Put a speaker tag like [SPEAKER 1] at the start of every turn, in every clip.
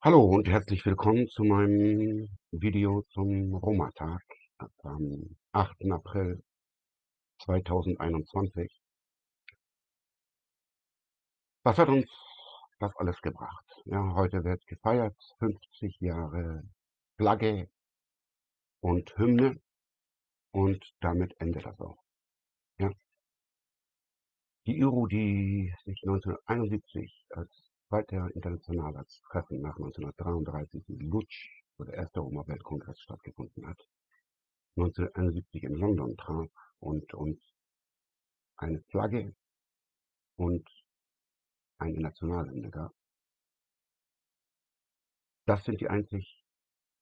[SPEAKER 1] Hallo und herzlich willkommen zu meinem Video zum Roma-Tag am 8. April 2021. Was hat uns das alles gebracht? Ja, heute wird gefeiert, 50 Jahre Flagge und Hymne und damit endet das auch. Ja. Die IRO, die sich 1971 als zweiter internationales Treffen nach 1933 in Lutsch, wo der erste Roma-Weltkongress stattgefunden hat, 1971 in London traf und uns eine Flagge und eine Nationalhymne gab. Das sind die einzig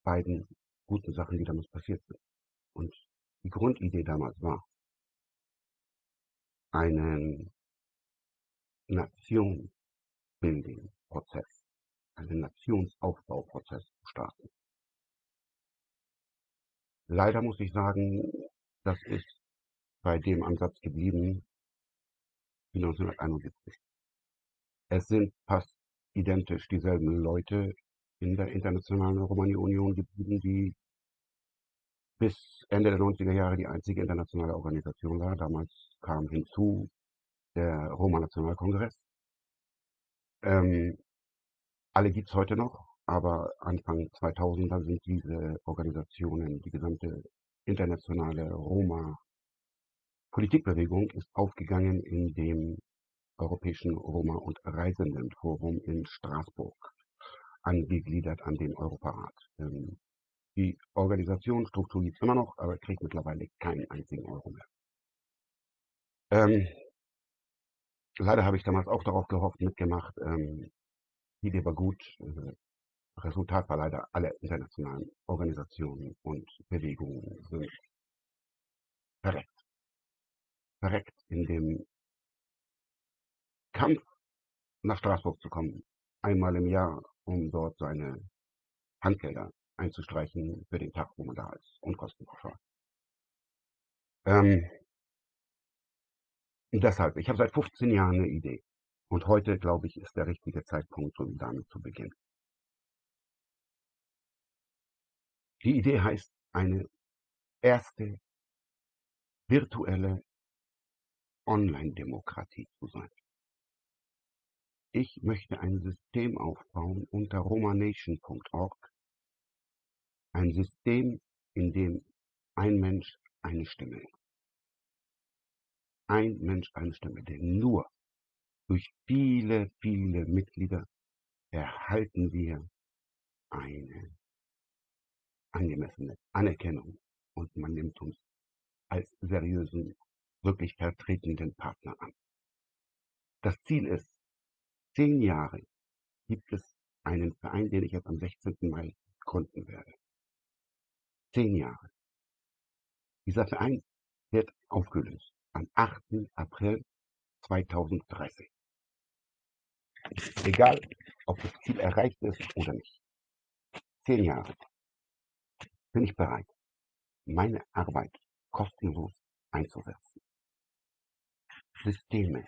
[SPEAKER 1] beiden guten Sachen, die damals passiert sind. Und die Grundidee damals war, einen Nation-Building-Prozess, einen Nationsaufbauprozess zu starten. Leider muss ich sagen, das ist bei dem Ansatz geblieben wie 1971. Es sind fast identisch dieselben Leute in der Internationalen Romani-Union geblieben, die bis Ende der 90er Jahre die einzige internationale Organisation war. Damals kam hinzu der Roma-Nationalkongress. Ähm, alle gibt es heute noch, aber Anfang 2000er sind diese Organisationen, die gesamte internationale Roma-Politikbewegung ist aufgegangen in dem Europäischen Roma- und Reisendenforum in Straßburg, angegliedert an den Europarat. Die Organisationsstruktur gibt es immer noch, aber kriegt mittlerweile keinen einzigen Euro mehr. Leider habe ich damals auch darauf gehofft, mitgemacht. Die Idee war gut. Resultat war leider, alle internationalen Organisationen und Bewegungen sind verreckt. Verreckt in dem Kampf, nach Straßburg zu kommen. Einmal im Jahr, um dort seine Handgelder einzustreichen für den Tag, wo man da ist. Und kostenpauschal. Ähm, deshalb, ich habe seit 15 Jahren eine Idee. Und heute, glaube ich, ist der richtige Zeitpunkt, um damit zu beginnen. Die Idee heißt, eine erste virtuelle Online-Demokratie zu sein. Ich möchte ein System aufbauen unter romanation.org, ein System, in dem ein Mensch eine Stimme ist. Ein Mensch eine Stimme, denn nur durch viele, viele Mitglieder erhalten wir eine angemessene Anerkennung und man nimmt uns als seriösen, wirklich vertretenden Partner an. Das Ziel ist, 10 Jahre gibt es einen Verein, den ich jetzt am 16. Mai gründen werde. 10 Jahre. Dieser Verein wird aufgelöst am 8. April 2030. Egal, ob das Ziel erreicht ist oder nicht. 10 Jahre bin ich bereit, meine Arbeit kostenlos einzusetzen. Systeme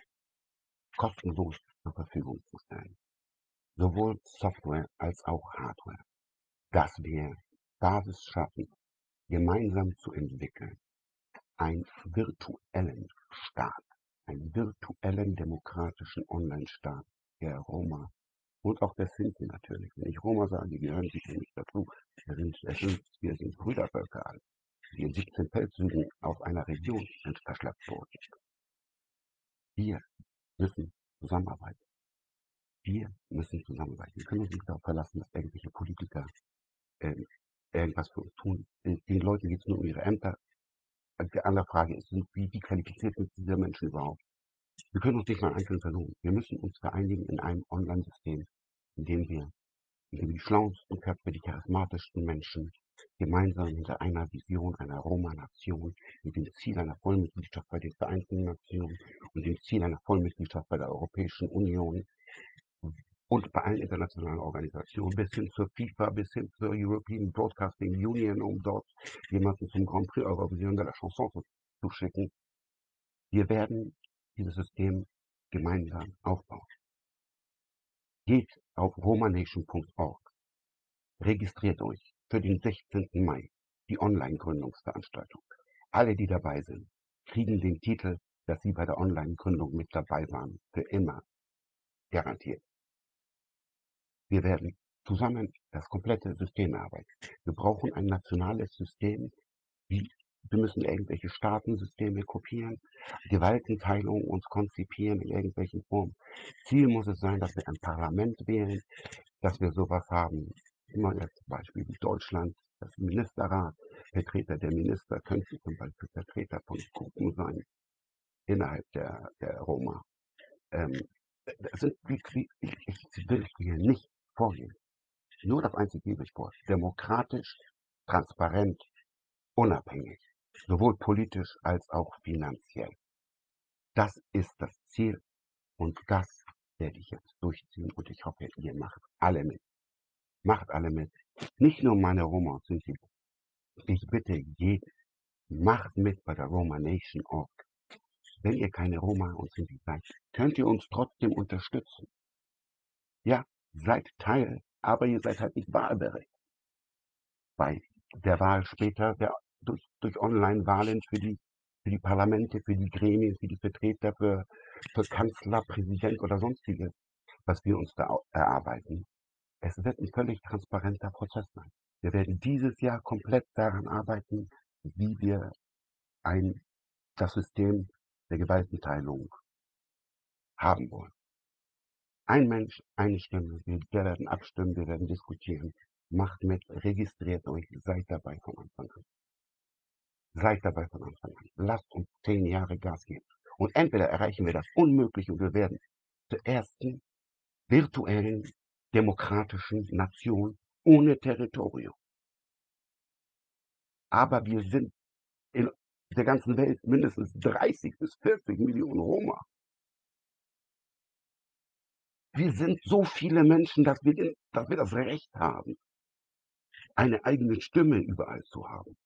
[SPEAKER 1] kostenlos zur Verfügung zu stellen. Sowohl Software als auch Hardware. Dass wir Basis schaffen, gemeinsam zu entwickeln. Einen virtuellen Staat, einen virtuellen demokratischen Online-Staat der Roma und auch der Sinti natürlich. Wenn ich Roma sage, gehören sie für mich dazu. Wir sind Brüdervölker alle, die in 17 Feldzügen aus einer Region verschleppt wurden. Wir müssen zusammenarbeiten. Wir müssen zusammenarbeiten. Wir können uns nicht darauf verlassen, dass irgendwelche Politiker äh, irgendwas für uns tun. Den Leuten geht es nur um ihre Ämter. Die andere Frage ist, wie qualifiziert sind diese Menschen überhaupt? Wir können uns nicht mal einzeln versuchen. Wir müssen uns vereinigen in einem Online-System, in dem die schlauesten Köpfe, die charismatischsten Menschen gemeinsam hinter einer Vision einer Roma-Nation mit dem Ziel einer Vollmitgliedschaft bei den Vereinten Nationen und dem Ziel einer Vollmitgliedschaft bei der Europäischen Union und bei allen internationalen Organisationen, bis hin zur FIFA, bis hin zur European Broadcasting Union, um dort jemanden zum Grand Prix Eurovision de la Chanson zu schicken. Wir werden dieses System gemeinsam aufbauen. Geht auf romanation.org Registriert euch für den 16. Mai, die Online-Gründungsveranstaltung. Alle, die dabei sind, kriegen den Titel, dass sie bei der Online-Gründung mit dabei waren, für immer garantiert. Wir werden zusammen das komplette System erarbeiten. Wir brauchen ein nationales System. Wir müssen irgendwelche Staatensysteme kopieren, Gewaltenteilung uns konzipieren in irgendwelchen Formen. Ziel muss es sein, dass wir ein Parlament wählen, dass wir sowas haben. Immer jetzt zum Beispiel wie Deutschland, das Ministerrat, Vertreter der Minister könnten zum Beispiel Vertreter von Gruppen sein innerhalb der Roma. Ähm, das sind, ich will hier nicht vorgehen. Nur das Einzige gebe ich vor. Demokratisch, transparent, unabhängig. Sowohl politisch als auch finanziell. Das ist das Ziel und das werde ich jetzt durchziehen und ich hoffe, ihr macht alle mit. Macht alle mit. Nicht nur meine Roma und Sinti. Ich bitte jeden, macht mit bei der Roma Nation Org. Wenn ihr keine Roma und Sinti seid, könnt ihr uns trotzdem unterstützen. Ja, seid Teil, aber ihr seid halt nicht wahlberechtigt. Bei der Wahl später, durch Online-Wahlen für die Parlamente, für die Gremien, für die Vertreter, für Kanzler, Präsident oder sonstiges, was wir uns da erarbeiten. Es wird ein völlig transparenter Prozess sein. Wir werden dieses Jahr komplett daran arbeiten, wie wir das System der Gewaltenteilung haben wollen. Ein Mensch, eine Stimme. Wir werden abstimmen, wir werden diskutieren. Macht mit, registriert euch, seid dabei von Anfang an. Seid dabei von Anfang an. Lasst uns 10 Jahre Gas geben. Und entweder erreichen wir das Unmögliche und wir werden zur ersten virtuellen demokratischen Nation ohne Territorium. Aber wir sind in der ganzen Welt mindestens 30 bis 40 Millionen Roma. Wir sind so viele Menschen, dass wir das Recht haben, eine eigene Stimme überall zu haben.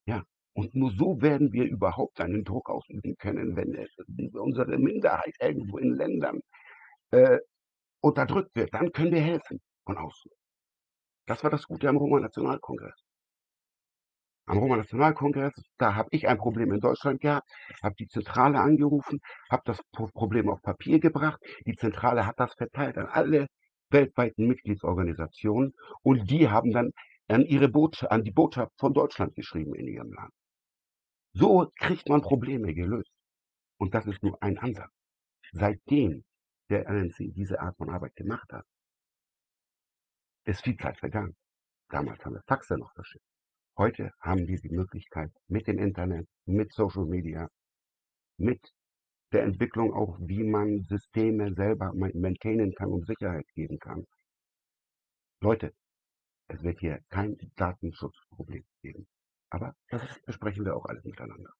[SPEAKER 1] Ja, und nur so werden wir überhaupt einen Druck ausüben können, wenn unsere Minderheit irgendwo in Ländern äh, unterdrückt wird. Dann können wir helfen von außen. Das war das Gute am Roma-Nationalkongress. Am Roma-Nationalkongress, da habe ich ein Problem in Deutschland gehabt, habe die Zentrale angerufen, habe das Problem auf Papier gebracht. Die Zentrale hat das verteilt an alle weltweiten Mitgliedsorganisationen und die haben dann an die Botschaft von Deutschland geschrieben in ihrem Land. So kriegt man Probleme gelöst. Und das ist nur ein Ansatz. Seitdem der RNC diese Art von Arbeit gemacht hat, ist viel Zeit vergangen. Damals haben wir Faxe noch verschickt. Heute haben wir die Möglichkeit, mit dem Internet, mit Social Media, mit der Entwicklung auch, wie man Systeme selber maintainen kann und Sicherheit geben kann. Leute, es wird hier kein Datenschutzproblem geben. Aber das besprechen wir auch alles miteinander.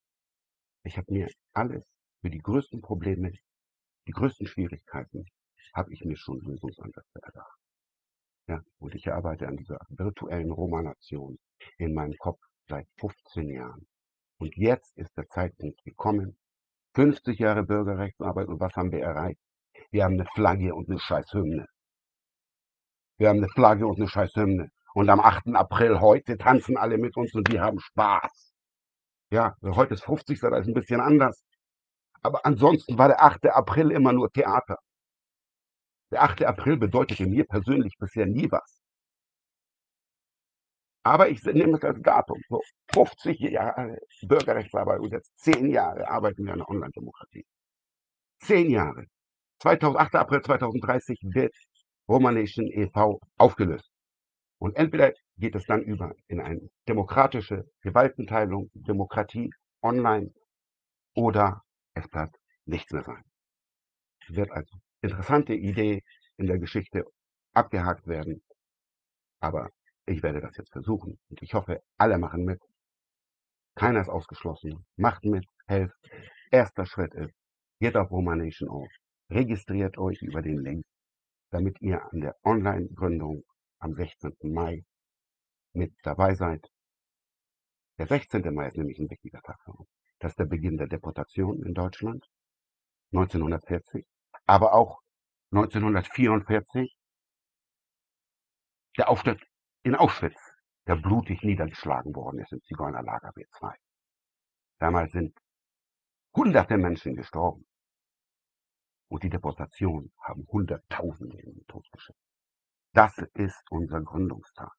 [SPEAKER 1] Ich habe mir alles für die größten Probleme, die größten Schwierigkeiten, habe ich mir schon Lösungsansätze erdacht. Ja, und ich arbeite an dieser virtuellen Roma-Nation in meinem Kopf seit 15 Jahren. Und jetzt ist der Zeitpunkt gekommen. 50 Jahre Bürgerrechtsarbeit und was haben wir erreicht? Wir haben eine Flagge und eine Scheißhymne. Wir haben eine Flagge und eine Scheißhymne. Und am 8. April heute tanzen alle mit uns und wir haben Spaß. Ja, heute ist 50. Da ist ein bisschen anders. Aber ansonsten war der 8. April immer nur Theater. Der 8. April bedeutete mir persönlich bisher nie was. Aber ich nehme es als Datum. So, 50 Jahre Bürgerrechtsarbeit und jetzt 10 Jahre arbeiten wir an der Online-Demokratie. 10 Jahre. 8. April 2030 wird Roma Nation e.V. aufgelöst. Und entweder geht es dann über in eine demokratische Gewaltenteilung, Demokratie online oder es bleibt nichts mehr sein. Es wird als interessante Idee in der Geschichte abgehakt werden. Aber ich werde das jetzt versuchen und ich hoffe, alle machen mit. Keiner ist ausgeschlossen. Macht mit, helft. Erster Schritt ist, geht auf Roma Nation auf. Registriert euch über den Link, damit ihr an der Online-Gründung am 16. Mai mit dabei seid. Der 16. Mai ist nämlich ein wichtiger Tag für uns. Das ist der Beginn der Deportation in Deutschland, 1940, aber auch 1944 Der Aufstand in Auschwitz, der blutig niedergeschlagen worden ist im Zigeunerlager B2. Damals sind hunderte Menschen gestorben und die Deportationen haben Hunderttausende in den Tod geschickt. Das ist unser Gründungstag.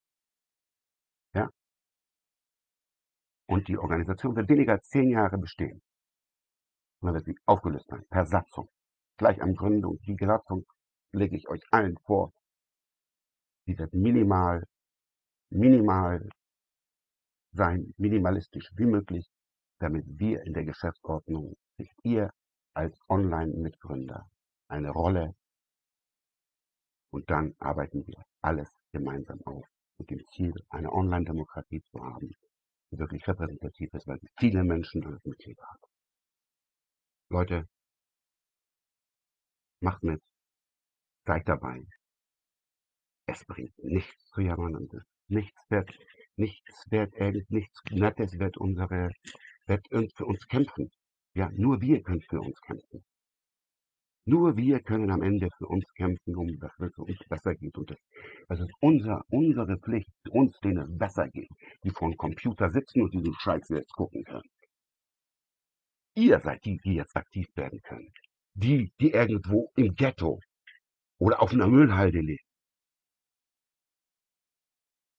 [SPEAKER 1] Ja? Und die Organisation wird weniger als 10 Jahre bestehen. Und dann wird sie aufgelöst sein, per Satzung. Gleich am Gründung, die Satzung lege ich euch allen vor. Die wird minimal sein, minimalistisch wie möglich, damit wir in der Geschäftsordnung, nicht ihr als Online-Mitgründer, eine Rolle und dann arbeiten wir alles gemeinsam auf mit dem Ziel, eine Online-Demokratie zu haben, die wirklich repräsentativ ist, weil sie viele Menschen als Mitglieder hat. Leute, macht mit, seid dabei. Es bringt nichts zu jammern und es nichts wird nichts Nettes wird für uns kämpfen. Ja, nur wir können für uns kämpfen. Nur wir können am Ende für uns kämpfen, dass es für uns besser geht. Und das ist unsere Pflicht, uns, denen es besser geht, die vor dem Computer sitzen und diesen Scheiß jetzt gucken können. Ihr seid die, die jetzt aktiv werden können. Die irgendwo im Ghetto oder auf einer Müllhalde leben.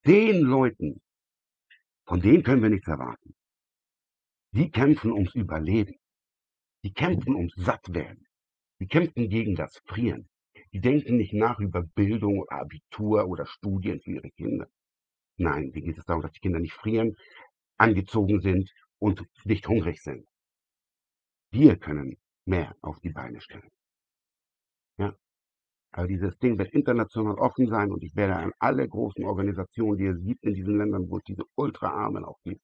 [SPEAKER 1] Den Leuten, von denen können wir nichts erwarten. Die kämpfen ums Überleben. Die kämpfen ums Sattwerden. Die kämpfen gegen das Frieren. Die denken nicht nach über Bildung, Abitur oder Studien für ihre Kinder. Nein, wie geht es darum, dass die Kinder nicht frieren, angezogen sind und nicht hungrig sind. Wir können mehr auf die Beine stellen. Ja? Also dieses Ding wird international offen sein und ich werde an alle großen Organisationen, die es gibt in diesen Ländern, wo es diese Ultraarmen auch gibt,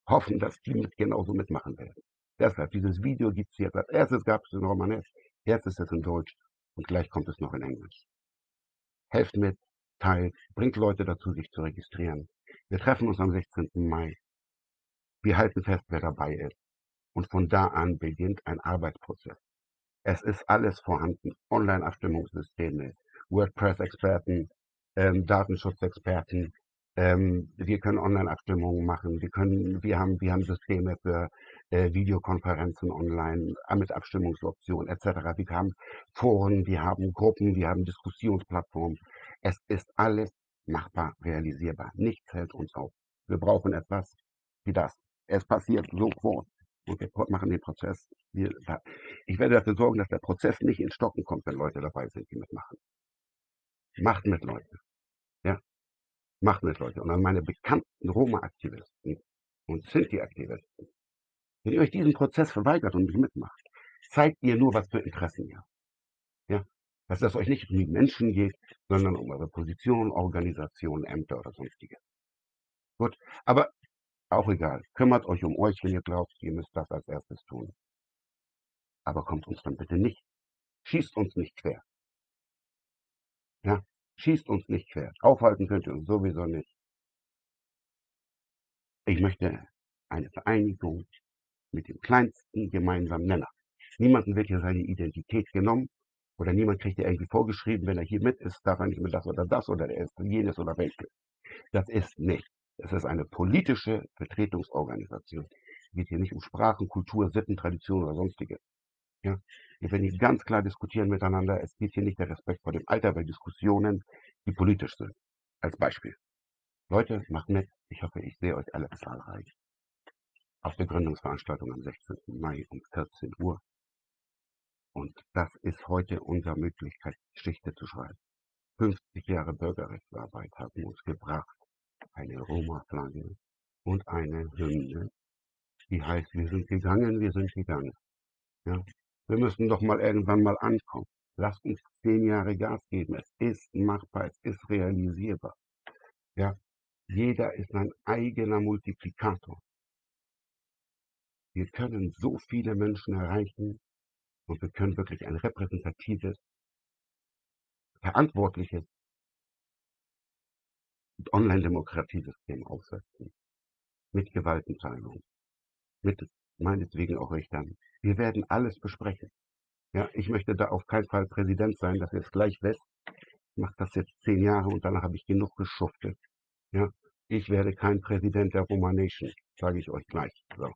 [SPEAKER 1] hoffen, dass die genauso mitmachen werden. Deshalb, dieses Video gibt es jetzt. Als erstes gab es in Romanes, jetzt ist es in Deutsch und gleich kommt es noch in Englisch. Helft mit, teilt, bringt Leute dazu, sich zu registrieren. Wir treffen uns am 16. Mai. Wir halten fest, wer dabei ist. Und von da an beginnt ein Arbeitsprozess. Es ist alles vorhanden. Online-Abstimmungssysteme, WordPress-Experten, Datenschutzexperten. Wir können Online-Abstimmungen machen. Wir haben Systeme für Videokonferenzen online mit Abstimmungsoptionen etc. Wir haben Foren, wir haben Gruppen, wir haben Diskussionsplattformen. Es ist alles machbar, realisierbar. Nichts hält uns auf. Wir brauchen etwas wie das. Es passiert sofort. Und wir machen den Prozess. Ich werde dafür sorgen, dass der Prozess nicht ins Stocken kommt, wenn Leute dabei sind, die mitmachen. Macht mit, Leute. Ja, macht mit, Leute. Und an meine bekannten Roma-Aktivisten und Sinti-Aktivisten, wenn ihr euch diesen Prozess verweigert und nicht mitmacht, zeigt ihr nur, was für Interessen ihr habt. Ja, dass es euch nicht um die Menschen geht, sondern um eure Position, Organisation, Ämter oder sonstiges. Gut, aber auch egal. Kümmert euch um euch, wenn ihr glaubt, ihr müsst das als erstes tun. Aber kommt uns dann bitte nicht, schießt uns nicht quer. Ja, schießt uns nicht quer. Aufhalten könnt ihr uns sowieso nicht. Ich möchte eine Vereinigung mit dem kleinsten gemeinsamen Nenner. Niemandem wird hier seine Identität genommen oder niemand kriegt hier irgendwie vorgeschrieben, wenn er hier mit ist, darf er nicht mit das oder der ist jenes oder welches. Das ist nicht. Es ist eine politische Vertretungsorganisation. Es geht hier nicht um Sprachen, Kultur, Sitten, Tradition oder sonstiges. Ja? Wir werden hier ganz klar diskutieren miteinander. Es geht hier nicht der Respekt vor dem Alter bei Diskussionen, die politisch sind. Als Beispiel. Leute, macht mit. Ich hoffe, ich sehe euch alle zahlreich auf der Gründungsveranstaltung am 16. Mai um 14 Uhr. Und das ist heute unsere Möglichkeit, Geschichte zu schreiben. 50 Jahre Bürgerrechtsarbeit haben uns gebracht, eine Roma-Flagge und eine Hymne, die heißt, wir sind gegangen, wir sind gegangen. Ja? Wir müssen doch mal irgendwann mal ankommen. Lasst uns 10 Jahre Gas geben. Es ist machbar, es ist realisierbar. Ja? Jeder ist ein eigener Multiplikator. Wir können so viele Menschen erreichen und wir können wirklich ein repräsentatives, verantwortliches Online-Demokratiesystem aufsetzen. Mit Gewaltenteilung, mit meinetwegen auch Richtern. Wir werden alles besprechen. Ja, ich möchte da auf keinen Fall Präsident sein, dass ihr es gleich wisst. mache das jetzt 10 Jahre und danach habe ich genug geschuftet. Ja? Ich werde kein Präsident der Romanation, sage ich euch gleich. So.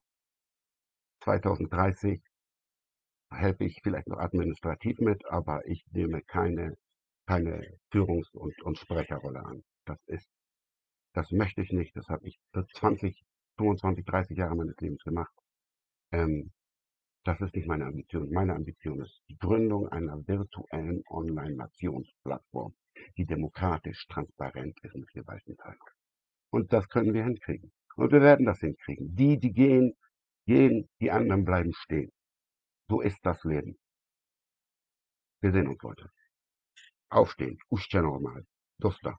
[SPEAKER 1] 2030 helfe ich vielleicht noch administrativ mit, aber ich nehme keine Führungs- und Sprecherrolle an. Das möchte ich nicht. Das habe ich für 20, 25, 30 Jahre meines Lebens gemacht. Ähm, Das ist nicht meine Ambition. Meine Ambition ist die Gründung einer virtuellen Online-Nationsplattform, die demokratisch, transparent ist mit Gewaltenteilung. Und das können wir hinkriegen. Und wir werden das hinkriegen. Die gehen, die anderen bleiben stehen. So ist das Leben. Wir sehen uns, Leute. Aufstehen. Uszcza normal. Dosta.